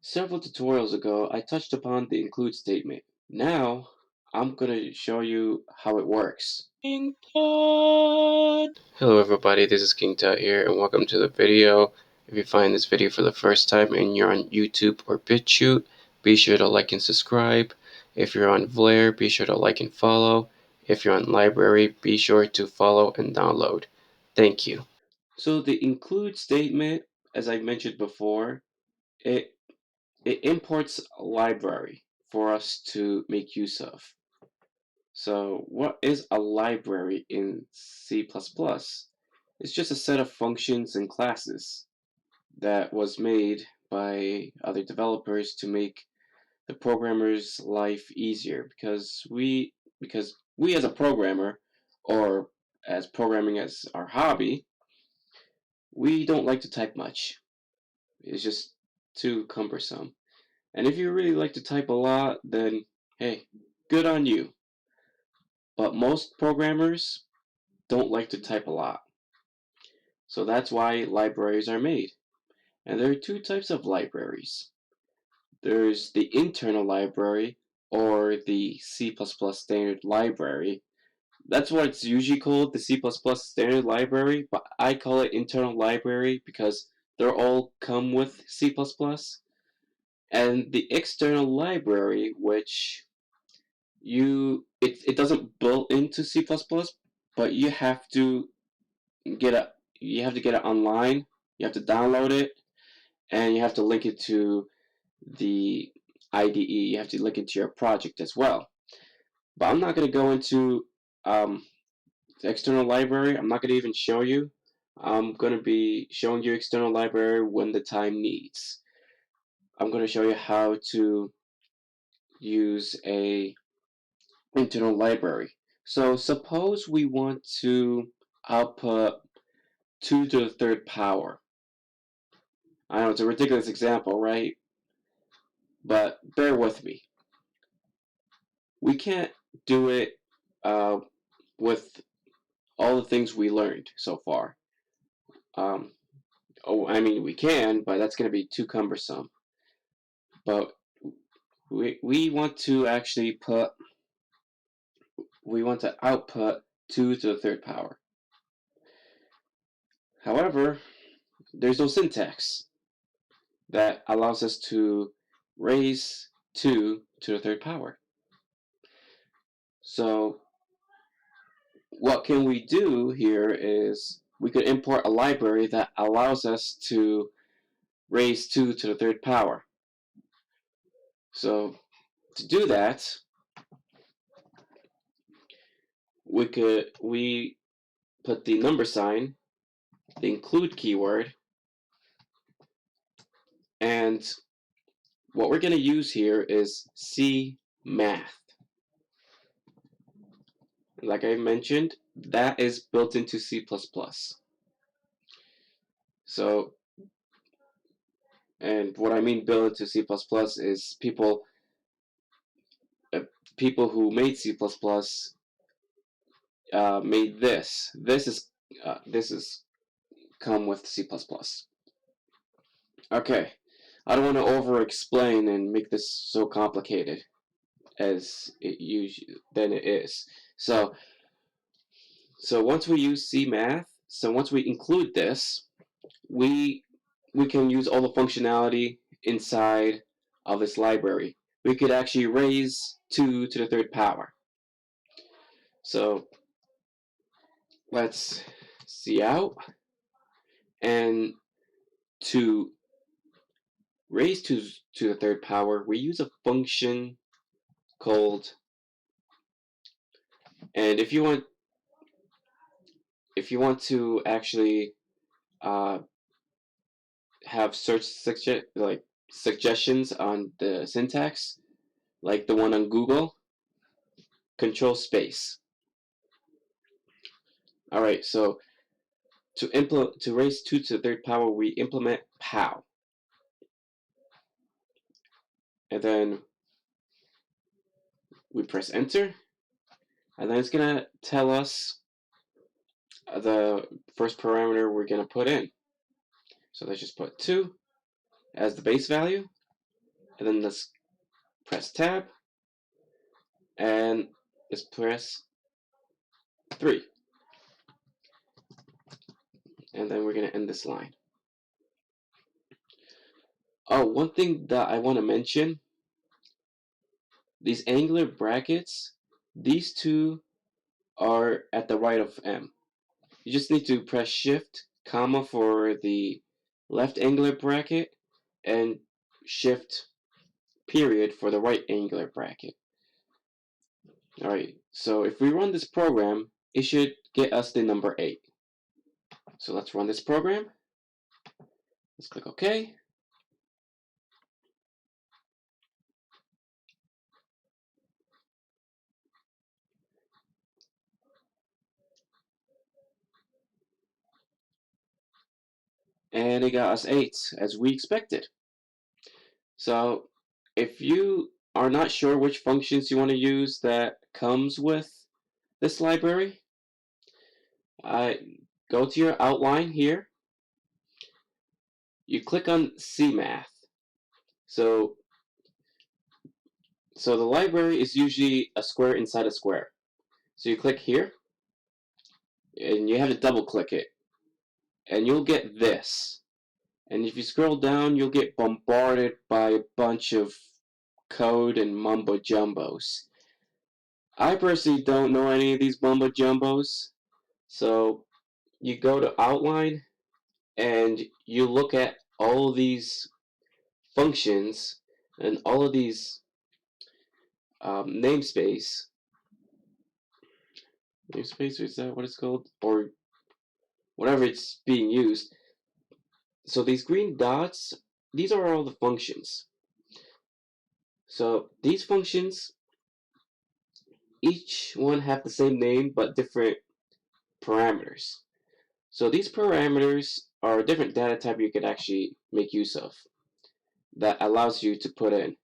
Several tutorials ago, I touched upon the include statement. Now, I'm going to show you how it works. King Tut! Hello everybody, this is King Tut here, and welcome to the video. If you find this video for the first time and you're on YouTube or BitChute, be sure to like and subscribe. If you're on Vlare, be sure to like and follow. If you're on Library, be sure to follow and download. Thank you. So the include statement, as I mentioned before, it imports a library for us to make use of. So what is a library in C++? It's just a set of functions and classes that was made by other developers to make the programmer's life easier because we as a programmer, or as programming as our hobby, we don't like to type much. It's just too cumbersome. And if you really like to type a lot, then hey, good on you. But most programmers don't like to type a lot. So that's why libraries are made. And there are two types of libraries. There's the internal library, or the C++ standard library. That's what it's usually called, the C++ standard library, but I call it internal library because they're all come with C++. And the external library, which it doesn't build into C++, but you have to get it online. You have to download it, and you have to link it to the IDE. You have to link it to your project as well. But I'm not going to go into the external library. I'm not going to even show you. I'm going to be showing you external library when the time needs. I'm going to show you how to use a internal library. So suppose we want to output 2 to the third power. I know it's a ridiculous example, right? But bear with me. We can't do it uh, with all the things we learned so far. Um, I mean, we can, but that's going to be too cumbersome. But we want to actually output 2 to the third power. However, there's no syntax that allows us to raise 2 to the third power. So what can we do here is we could import a library that allows us to raise 2 to the third power. So to do that, we put the number sign, the include keyword, and what we're going to use here is cmath. Like I mentioned, that is built into C++. So, and what I mean built into C++ is people who made C++ made this. This is come with C++. Okay, I don't want to over-explain and make this so complicated as it usually than it is. So once we use cmath, so once we include this, we can use all the functionality inside of this library. We could actually raise 2 to the third power. So let's see out, and to raise 2 to the third power, we use a function called, and if you want to actually have suggestions on the syntax, like the one on Google, control space. All right, so to raise 2 to the third power, we implement pow, and then we press enter, and then it's gonna tell us the first parameter we're gonna put in. So let's just put 2 as the base value, and then let's press tab, and let's press 3, and then we're going to end this line. Oh, one thing that I want to mention, these angular brackets, these two are at the right of M. You just need to press shift, comma for the left angular bracket, and shift period for the right angular bracket. Alright, so if we run this program, it should get us the number 8. So let's run this program. Let's click OK. And it got us 8 as we expected. So if you are not sure which functions you want to use that comes with this library, go to your outline here. You click on cmath. So the library is usually a square inside a square. So you click here, and you have to double click it, and you'll get this. And if you scroll down, you'll get bombarded by a bunch of code and mumbo jumbos. I personally don't know any of these mumbo jumbos, so you go to outline and you look at all of these functions and all of these namespace, is that what it's called, or whatever it's being used. So these green dots, these are all the functions. So these functions, each one have the same name but different parameters. So these parameters are a different data type you could actually make use of that allows you to put in.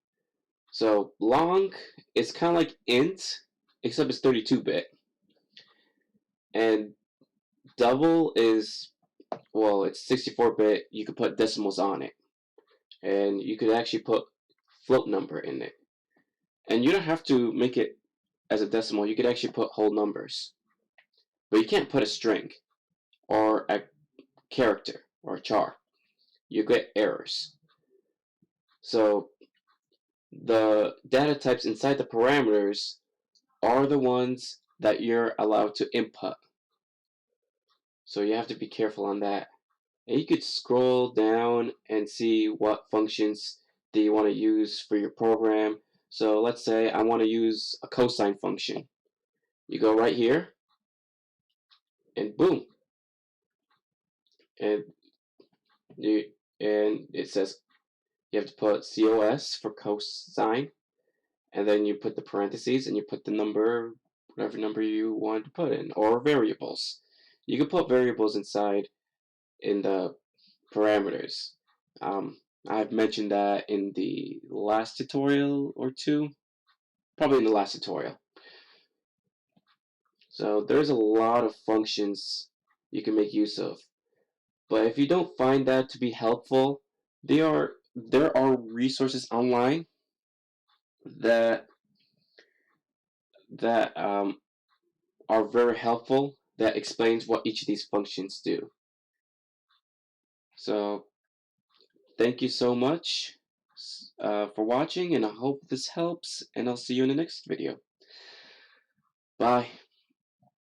So long is kind of like int, except it's 32-bit. And double is, well, it's 64-bit. You could put decimals on it. And you could actually put float number in it. And you don't have to make it as a decimal. You could actually put whole numbers. But you can't put a string or a character or a char. You get errors. So the data types inside the parameters are the ones that you're allowed to input. So you have to be careful on that. And you could scroll down and see what functions do you want to use for your program. So let's say I want to use a cosine function. You go right here, and boom, and it says you have to put COS for cosine, and then you put the parentheses and you put the number, whatever number you want to put in, or variables. You can put variables inside in the parameters. I've mentioned that in the last tutorial or two, probably in the last tutorial. So there's a lot of functions you can make use of. But if you don't find that to be helpful, there are resources online that are very helpful that explains what each of these functions do. So thank you so much for watching, and I hope this helps, and I'll see you in the next video. Bye.